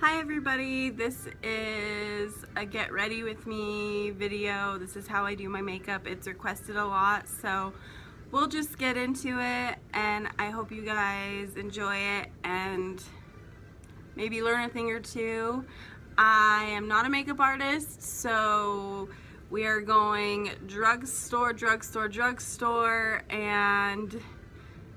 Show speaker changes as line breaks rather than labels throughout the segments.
Hi everybody, this is a get ready with me video. This is how I do my makeup. It's requested a lot, so we'll just get into it, and I hope you guys enjoy it and maybe learn a thing or two. I am not a makeup artist, so we are going drugstore, and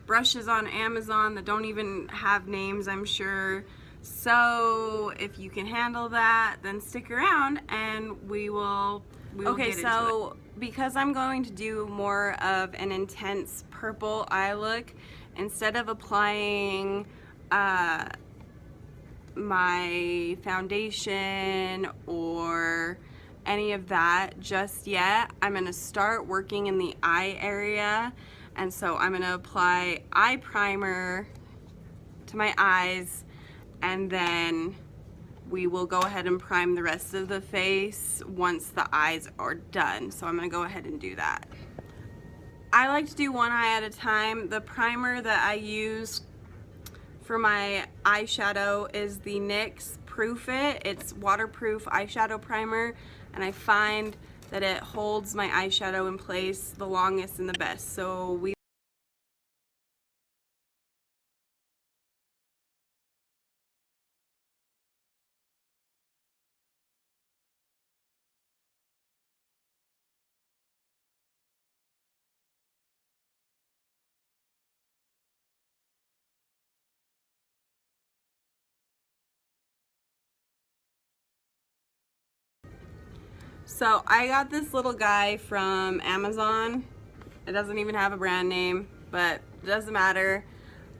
brushes on Amazon that don't even have names, I'm sure. So if you can handle that, then stick around and we will okay, get into it. Because I'm going to do more of an intense purple eye look, instead of applying my foundation or any of that just yet, I'm going to start working in the eye area. And so I'm going to apply eye primer to my eyes, and then we will go ahead and prime the rest of the face once the eyes are done. So I'm going to go ahead and do that. I like to do one eye at a time. The primer that I use for my eyeshadow is the NYX Proof It. It's waterproof eyeshadow primer, and I find that it holds my eyeshadow in place the longest and the best. So So I got this little guy from Amazon. It doesn't even have a brand name, but it doesn't matter.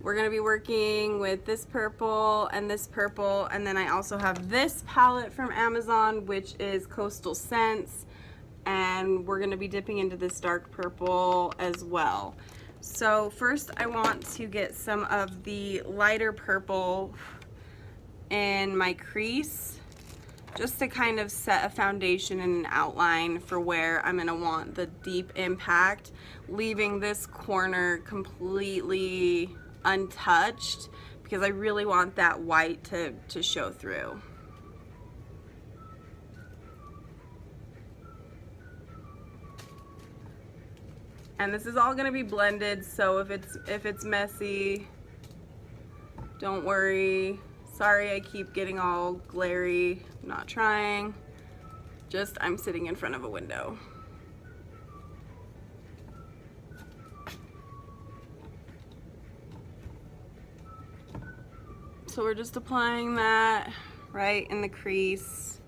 We're gonna be working with this purple, and then I also have this palette from Amazon, which is Coastal Scents, and we're gonna be dipping into this dark purple as well. So first I want to get some of the lighter purple in my crease, just to kind of set a foundation and an outline for where I'm gonna want the deep impact, leaving this corner completely untouched because I really want that white to show through. And this is all gonna be blended, so if it's messy, don't worry. Sorry I keep getting all glary. I'm not trying. Just I'm sitting in front of a window. So we're just applying that right in the crease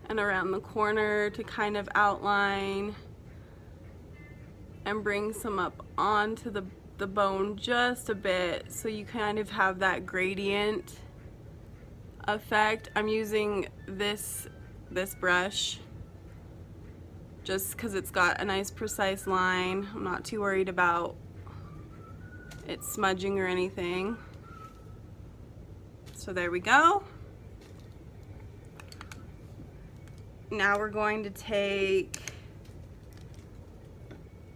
and around the corner to kind of outline and bring some up onto the bone just a bit, so you kind of have that gradient effect. I'm using this brush just because it's got a nice precise line. I'm not too worried about it smudging or anything. So there we go. Now we're going to take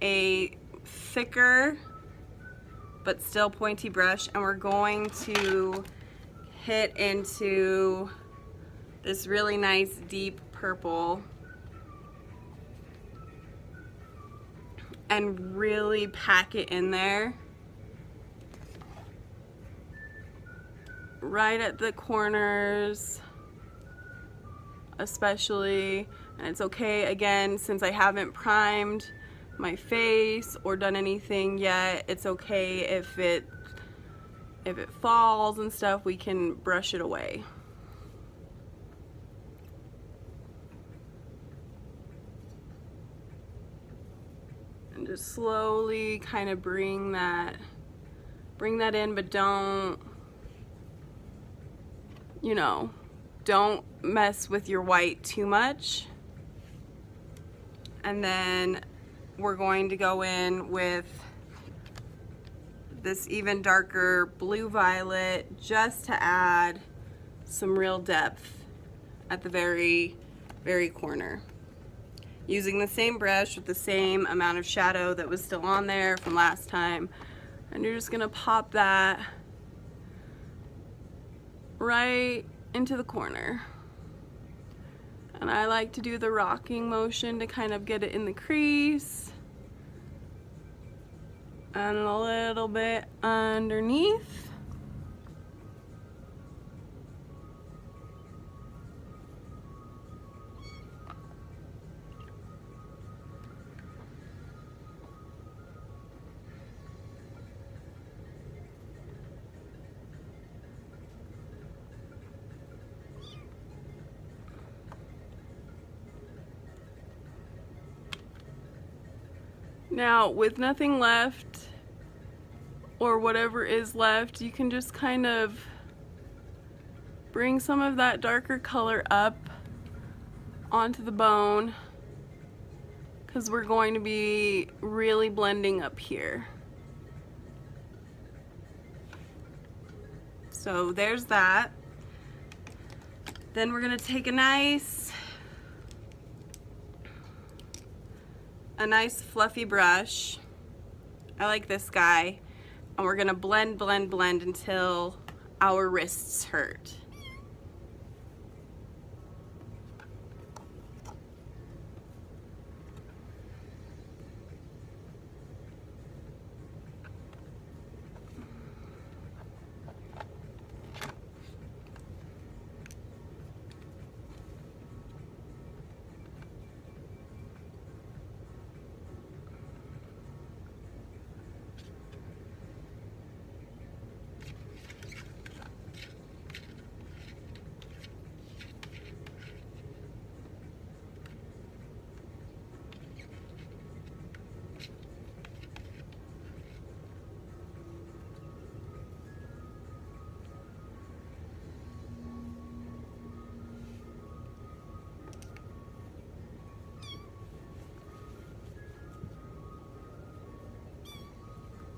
a thicker but still pointy brush, and we're going to hit into this really nice deep purple and really pack it in there right at the corners especially. And it's okay, again, since I haven't primed my face or done anything yet, it's okay if it falls and stuff, we can brush it away. And just slowly kind of bring that in, but don't, you know, don't mess with your white too much. And then we're going to go in with this even darker blue violet just to add some real depth at the very corner. Using the same brush with the same amount of shadow that was still on there from last time. And you're just gonna pop that right into the corner. And I like to do the rocking motion to kind of get it in the crease. And a little bit underneath. Now, with nothing left, or whatever is left, you can just kind of bring some of that darker color up onto the bone, because we're going to be really blending up here. So there's that. Then we're gonna take a nice fluffy brush. I like this guy. And we're gonna blend, blend, blend until our wrists hurt.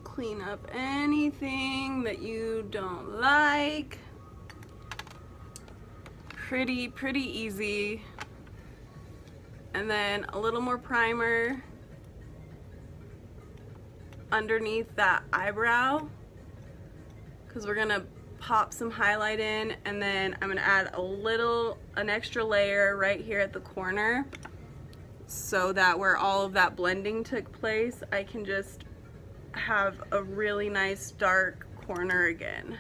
Clean up anything that you don't like. Pretty easy. And then a little more primer underneath that eyebrow, because we're gonna pop some highlight in, and then I'm gonna add an extra layer right here at the corner, so that where all of that blending took place, I can just have a really nice dark corner again.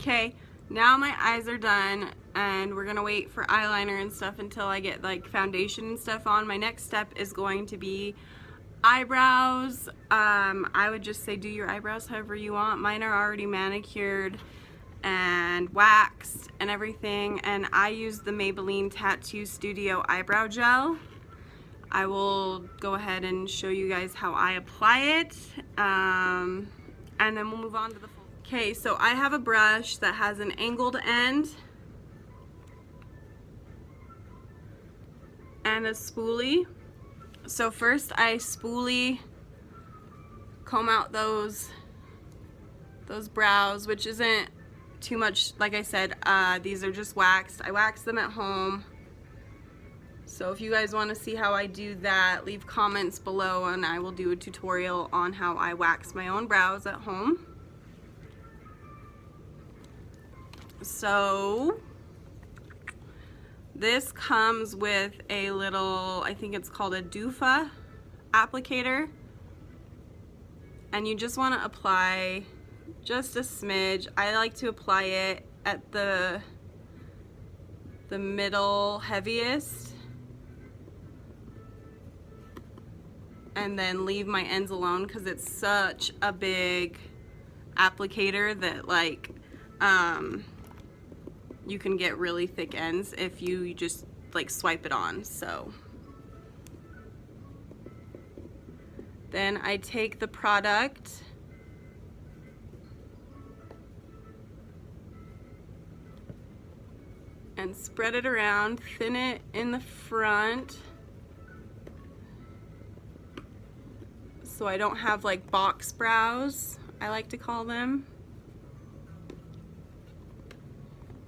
Okay, now my eyes are done, and we're gonna wait for eyeliner and stuff until I get like foundation and stuff on. My next step is going to be eyebrows. I would just say do your eyebrows however you want. Mine are already manicured and waxed and everything, and I use the Maybelline Tattoo Studio Eyebrow Gel. I will go ahead and show you guys how I apply it, and then we'll move on to the full. Okay, so I have a brush that has an angled end and a spoolie. So first I spoolie comb out those brows, which isn't too much. Like I said, these are just waxed. I wax them at home. So if you guys want to see how I do that, leave comments below and I will do a tutorial on how I wax my own brows at home. So this comes with a little, I think it's called a doofah applicator, and you just want to apply just a smidge. I like to apply it at the middle heaviest, and then leave my ends alone, because it's such a big applicator that like you can get really thick ends if you just like swipe it on. So then I take the product and spread it around, thin it in the front so I don't have like box brows, I like to call them.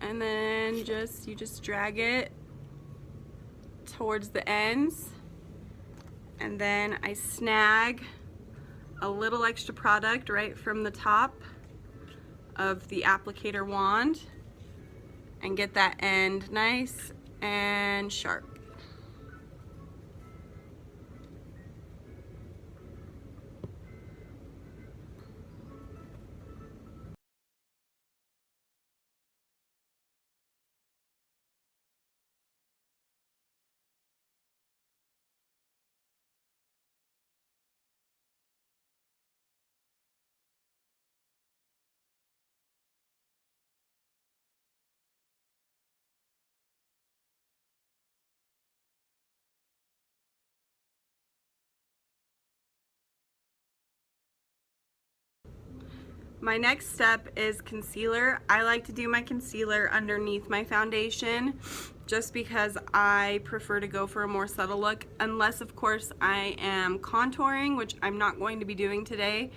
And then you just drag it towards the ends, and then I snag a little extra product right from the top of the applicator wand and get that end nice and sharp. My next step is concealer. I like to do my concealer underneath my foundation just because I prefer to go for a more subtle look, unless of course I am contouring, which I'm not going to be doing today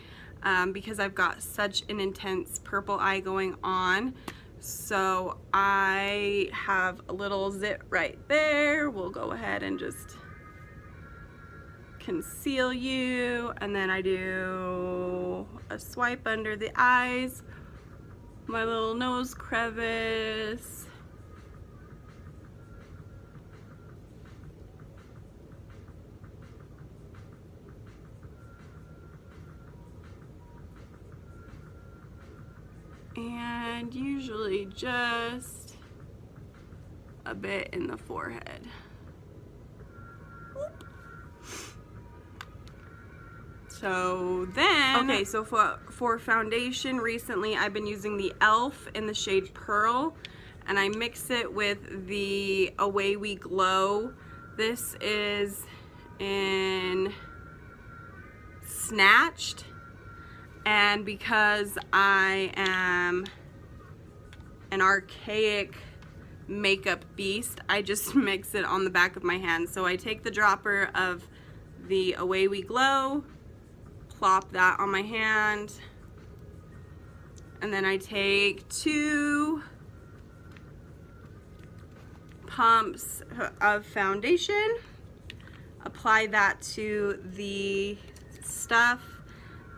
because I've got such an intense purple eye going on. So I have a little zit right there. We'll go ahead and just conceal you, and then I do a swipe under the eyes, my little nose crevice, and usually just a bit in the forehead. So then, okay, so for foundation, recently I've been using the e.l.f. in the shade Pearl, and I mix it with the Away We Glow. This is in Snatched, and because I am an archaic makeup beast, I just mix it on the back of my hand. So I take the dropper of the Away We Glow, plop that on my hand, and then I take 2 pumps of foundation, apply that to the stuff,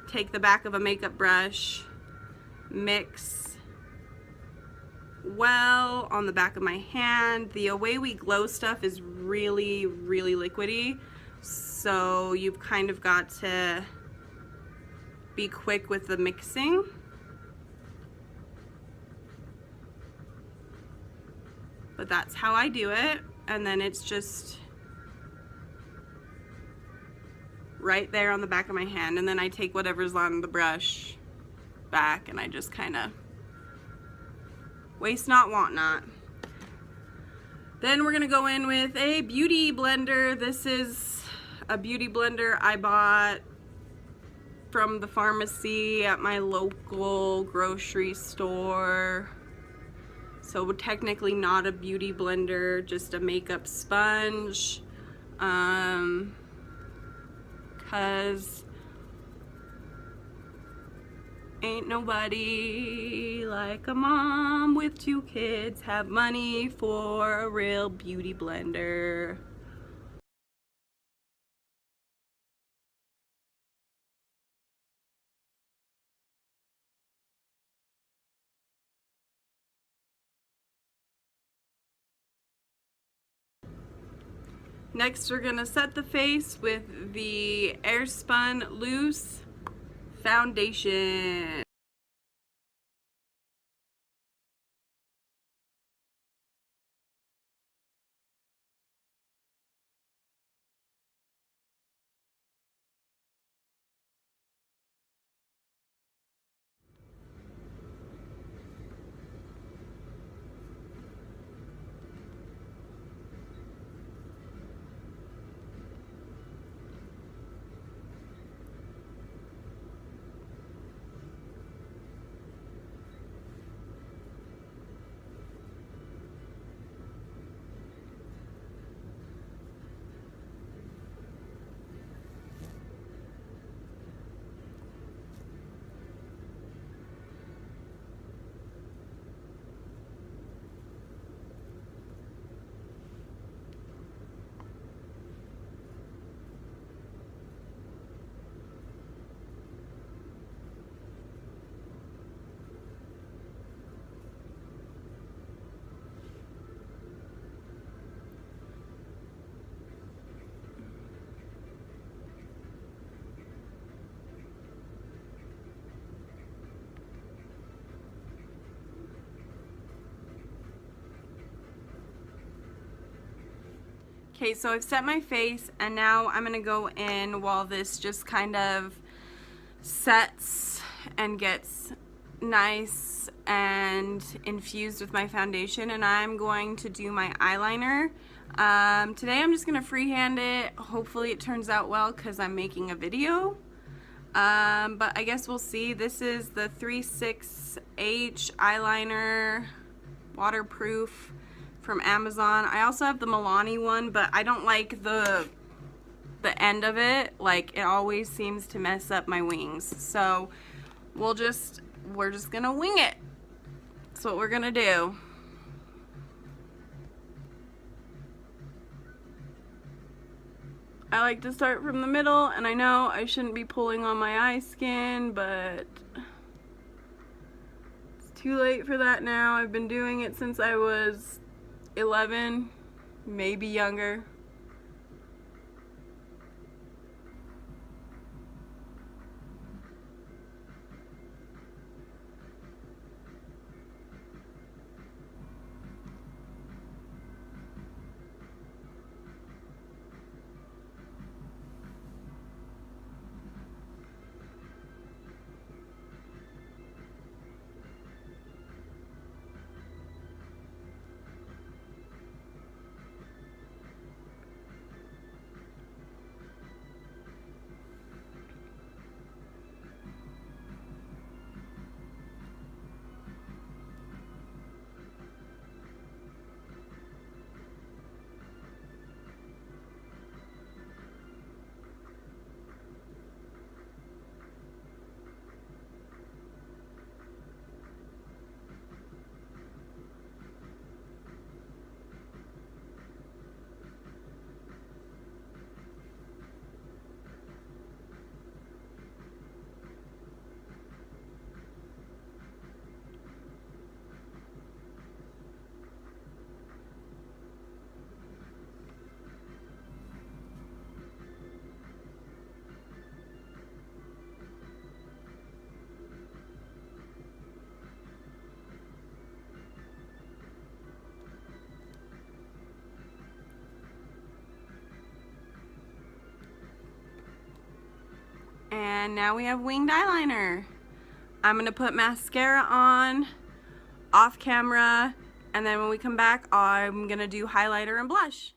take the back of a makeup brush, mix well on the back of my hand. The Away We Glow stuff is really, really liquidy, so you've kind of got to be quick with the mixing. But that's how I do it, and then it's just right there on the back of my hand, and then I take whatever's on the brush back and I just kind of waste not, want not. Then we're gonna go in with a beauty blender. This is a beauty blender I bought from the pharmacy at my local grocery store. So technically not a beauty blender, just a makeup sponge. Cause ain't nobody like a mom with 2 kids have money for a real beauty blender. Next, we're gonna set the face with the Airspun Loose Foundation. Okay, so I've set my face and now I'm gonna go in while this just kind of sets and gets nice and infused with my foundation, and I'm going to do my eyeliner. Today I'm just gonna freehand it. Hopefully it turns out well because I'm making a video. But I guess we'll see. This is the 36H eyeliner, waterproof, from Amazon. I also have the Milani one, but I don't like the end of it. Like, it always seems to mess up my wings. So we're just gonna wing it. That's what we're gonna do. I like to start from the middle, and I know I shouldn't be pulling on my eye skin, but it's too late for that now. I've been doing it since I was 11, maybe younger. And now we have winged eyeliner. I'm gonna put mascara on off camera, and then when we come back, I'm gonna do highlighter and blush.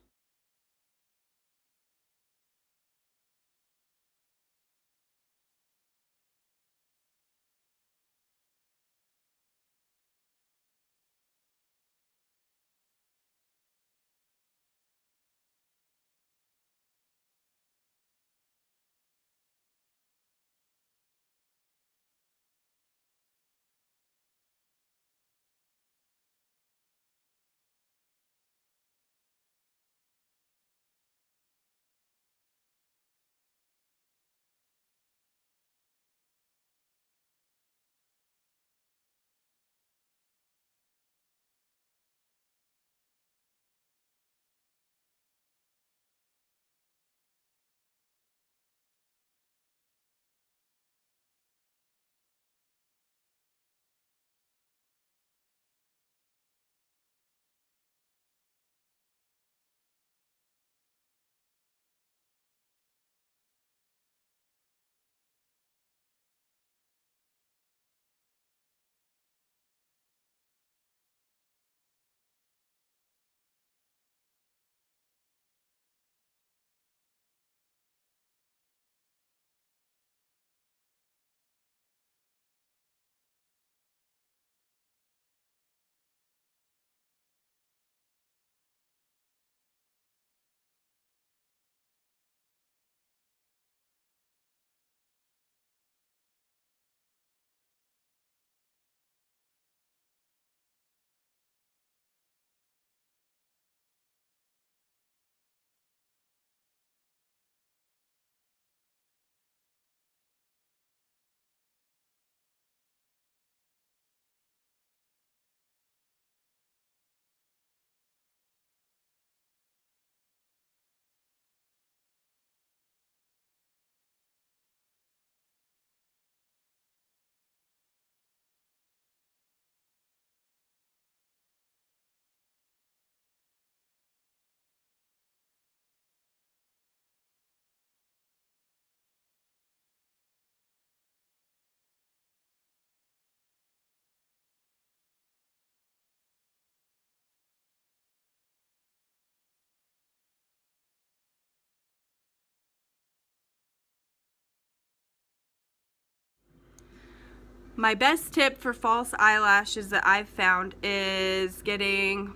My best tip for false eyelashes that I've found is getting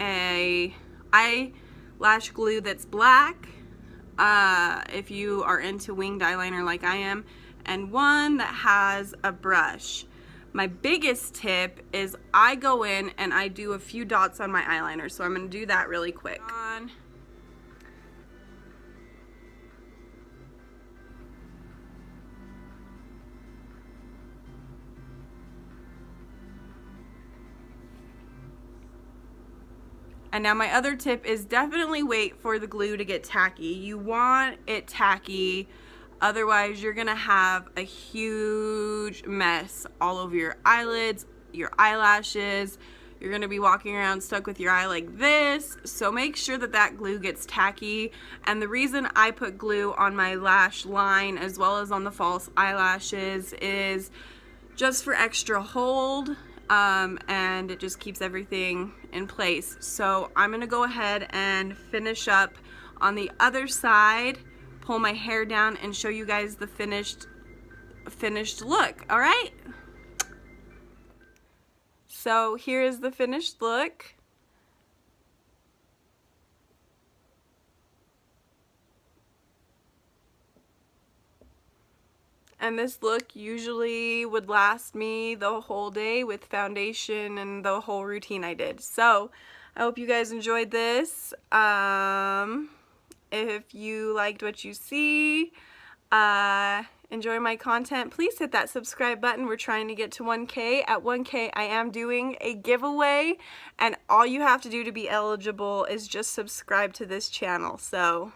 a eyelash glue that's black, if you are into winged eyeliner like I am, and one that has a brush. My biggest tip is I go in and I do a few dots on my eyeliner, so I'm going to do that really quick. And now my other tip is definitely wait for the glue to get tacky. You want it tacky, otherwise you're gonna have a huge mess all over your eyelids, your eyelashes. You're gonna be walking around stuck with your eye like this. So make sure that that glue gets tacky. And the reason I put glue on my lash line as well as on the false eyelashes is just for extra hold. And it just keeps everything in place. So I'm gonna go ahead and finish up on the other side, pull my hair down, and show you guys the finished look. All right, so here is the finished look. And this look usually would last me the whole day with foundation and the whole routine I did. So I hope you guys enjoyed this. If you liked what you see, enjoy my content, please hit that subscribe button. We're trying to get to 1K. At 1K, I am doing a giveaway, and all you have to do to be eligible is just subscribe to this channel. So